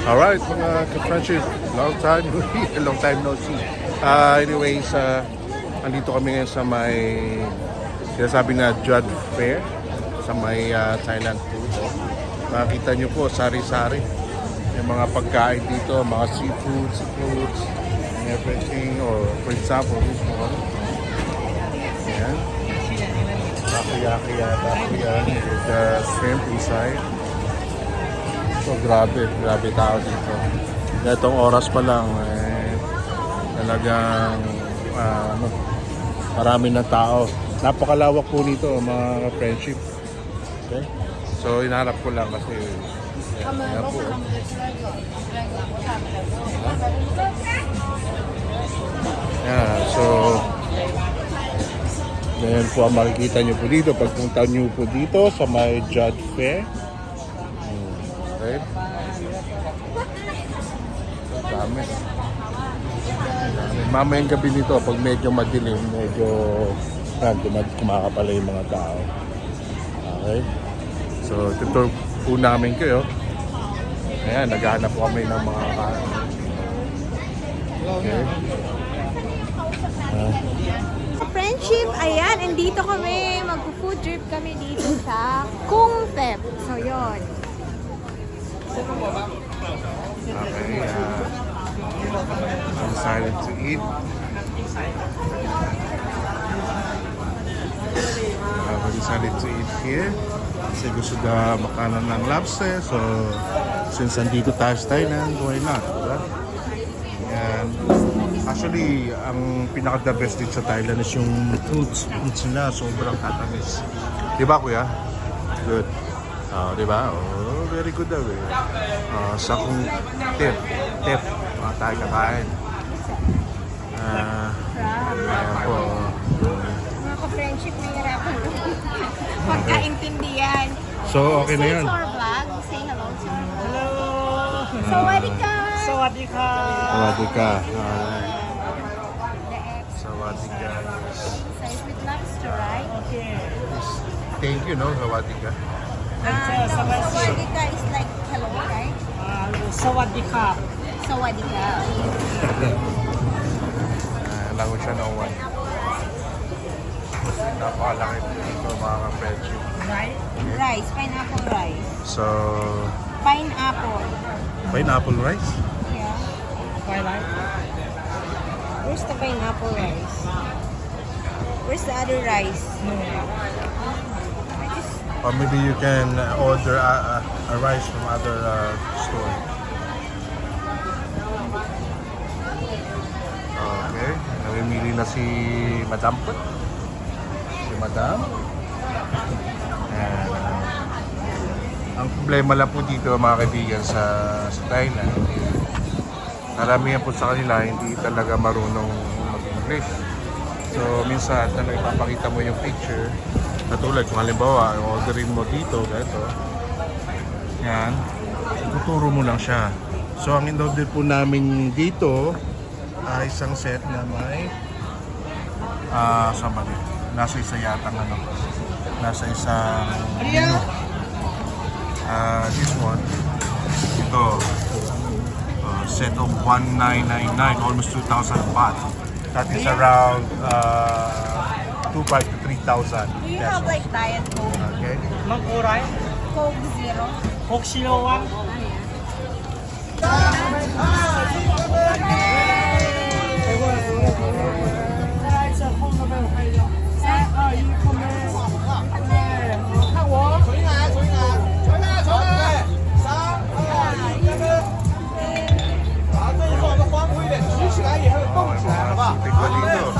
Alright, mga ka-friendship, long time no see. Anyways, andito kami ngayon sa may sinasabi na Judd Fair sa may Thailand food. Makikita nyo po, sari-sari. Yung mga pagkain dito, mga seafoods, and everything. Or for example, this one. Ayan. Takoyaki yata po yan. With shrimp inside. So grabe tao dito. Itong oras pa lang, talagang marami na tao. Napakalawak po nito mga friendship. Okay? So hinahanap ko lang kasi yan po. Yeah, so yan po ang makikita nyo po dito pagpunta nyo po dito sa may Judd Fair. Okay. Dami. Mamayang gabi nito, pag medyo madilim, medyo kumakapala yung mga tao. Okay. So, tutur po namin kayo. Ayan, naghahanap po kami ng mga kain. Okay. Friendship, ayan, and dito kami, mag-food trip kami dito sa Kung Thep. So, yun. Okay, I'm excited to eat. We decided to eat here kasi gusto na makanan ng lobster. So, since andito tayo sa Thailand, why not? Diba? And actually, ang pinaka-the best dito sa Thailand is yung fruits nila. Sobrang tatamis. Diba, kuya? Good. Diba? Oh, very good daw eh. Sa kung tip, tayo kakain. Ayan po. Mga ka-friendship, nahihirapan pagkaintindihan. So, okay na yun. Say to our vlog, say hello to our vlog. Hello! Sawadika! Sawadika! Sawadika. Alright. The X. Sawadika. Size with lobster, right? Okay. Thank you, no? Sawadika. No, Sawadika is like hello, right? Sawadika. Sawadika. Alam ko siya ng one. Napakalaki dito mga ka-friendship. Right? Rice, pineapple rice. So, Pineapple. pineapple rice? Yeah. Twilight. Where's the pineapple rice? Where's the other rice? Or maybe you can order a rice from other store. Okay. Namimili na si Madam po. Si Madam. And, ang problema lang po dito mga kaibigan sa Thailand, karamihan po sa kanila hindi talaga marunong mag-English. So minsan talaga ipapakita mo yung picture. Katulad kung halimbawa, orderin mo dito, ganito. Yan. Tuturo mo lang siya. So, ang in-order po namin dito ay isang set na may saan ba dito? Nasa isa yatang ano. Nasa isang menu. This one. Ito. Set of 1999, almost 2,000 baht. That is around 2,500 to 3,000 Do you have pesos. like diet Coke? Okay. Mag-uray. Coke Zero? Hokshilowan. Sipig pa dito. Oh,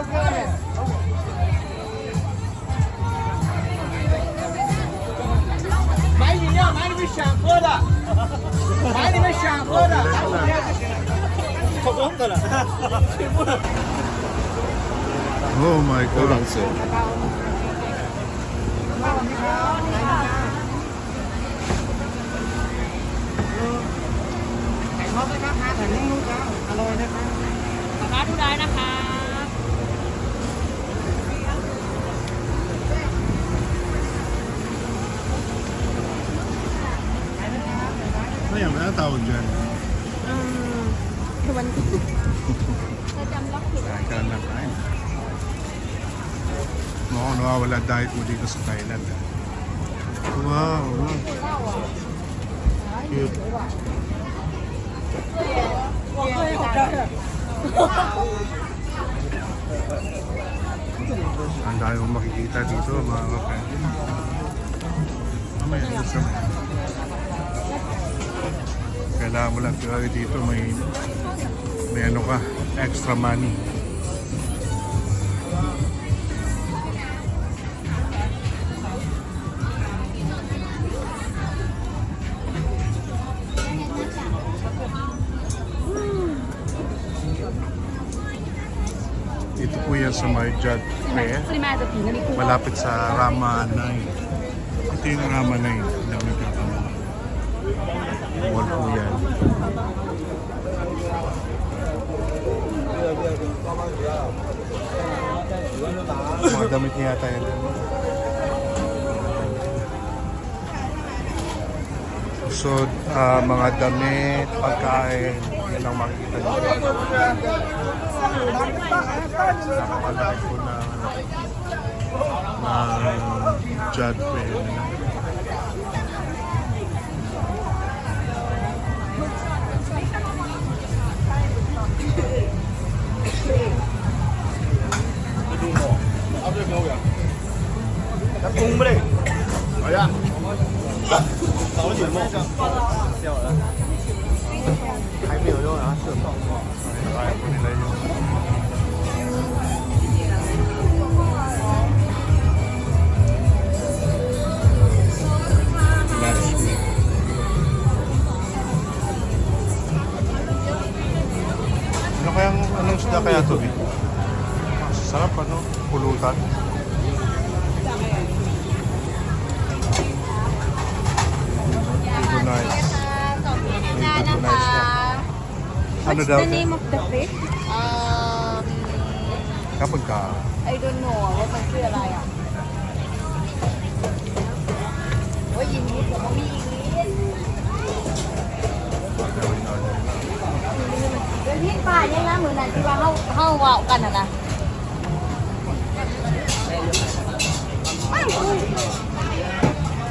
Okay. 买饮料，买你们想喝的，买你们想喝的，口红的了，全部的。 Oh my God. Ngon ไหมครับทานแข็งนุ่มๆครับอร่อยนะครับ ารถดูได้นะคะ Ano yan? Ano tawag dyan? Ewan ko. Najamlock kita. Kain ka lang kain. Mukhang nawawala diet mo dito sa Thailand. Wow! Cute. Ang dami mong makikita dito mga kapatid. Mamaya gusto mo. Kailangan mo lang kaya dito may ano ka, extra money. Dito po yan sa may Jad Fair. Malapit sa Rama 9. Ito yung Rama 9. Hindi ako nagkakamali. Mall po yan. Mga damit niya yata yan. So, mga damit, pagkain, yan ang makikita niyo. Napakalaki po na Jad Fair. Cung đi. Rồi à. Tao có gì không? Theo rồi. 还没有用啊，是到。 Kaya po nila yung lunch meat. Anong isda kaya ito? Sarap ano? Pulutan. Ito nice. Ito nice na. Ano What's daw? the name of the fish? Kapag ka, I don't know ว่ามันคืออะไรอ่ะโอ้ยยินดีกับว่ามีอีกเดี๋ยวที่ป่าเนี่ยนะเหมือนนั้นที่ว่าเข้าว่าวกันนะ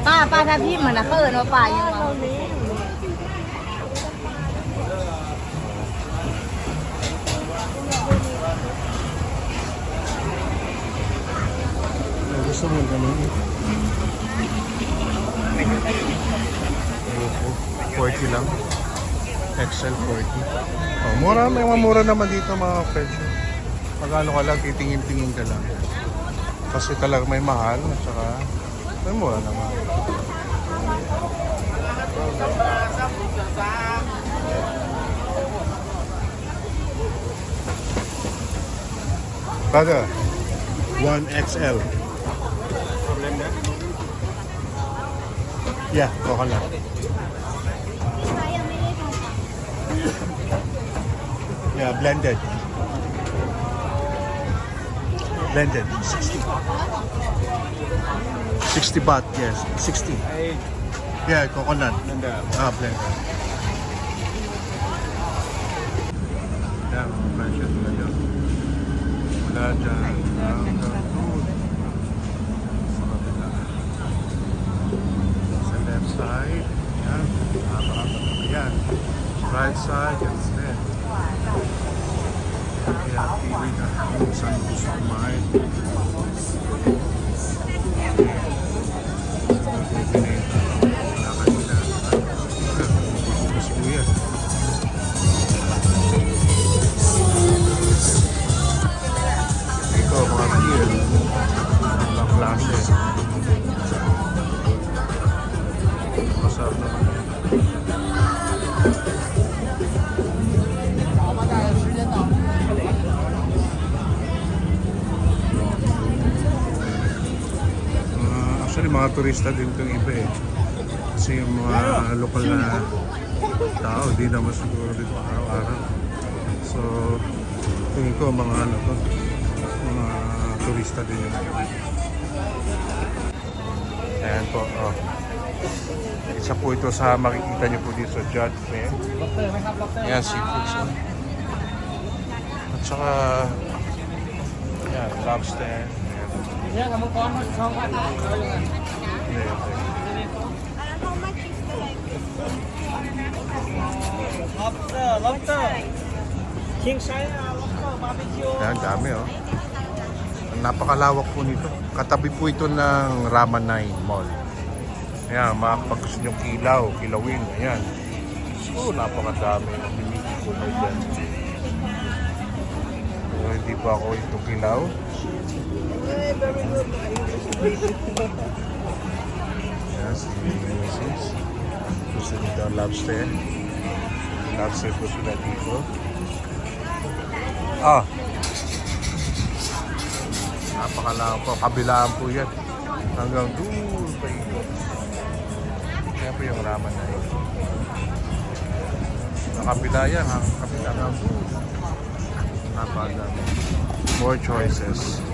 ป้าถ้าพี่เหมือนนะเขาเอิญว่าป่ายังไง gusto mo ganun. 40 lang. XL 40. Oh, may mura naman dito mga presyo. Pag ano ka lang, titingin-tingin ka lang. Kasi talaga may mahal, at saka may mura naman. Brother, 1XL. Yeah, coconut. Yeah, blended. Blended. 60. 60 baht, yes. 60. Yeah, coconut. Blended. Blended. Yeah, presyo talaga. Wala dyan. Sa left side. Yan. Yan. Right side. Yan sila. Kaya pili na kung saan gusto kumain. Wala kanila. Gusto ko yan. Ikaw, mga beer. Mga klase. Masarap naman. Actually, mga turista din itong iba eh. Kasi yung mga lokal na tao, di naman siguro dito araw-araw. So, Tingin ko mga ano to, mga turista din yun. Ayan po, oh. Isa po ito sa makikita niyo po dito sa Jud Fair. Ayan, seafoods. Oh. At saka, ayan, lobster. Ayan. How much is the like? Lobster. King size lobster barbecue. Ayan, dami oh. Napakalawak po nito. Katabi po ito ng Rama 9 Mall. Ayan, pag gusto nyo kilawin. Ayan. So, napakadami. Namimili ko na dyan. So, hindi pa ako ito kilaw. Ayan, si Mrs. Gusto nito ang lobster. Lobster po sila dito. Ah! Napakalawak po. Kabilaan po yan. Hanggang doon pa ito. Kaya po yung ramen na yun. Sa kabila yan. Hanggang kabila nga po. Napakadami. More choices.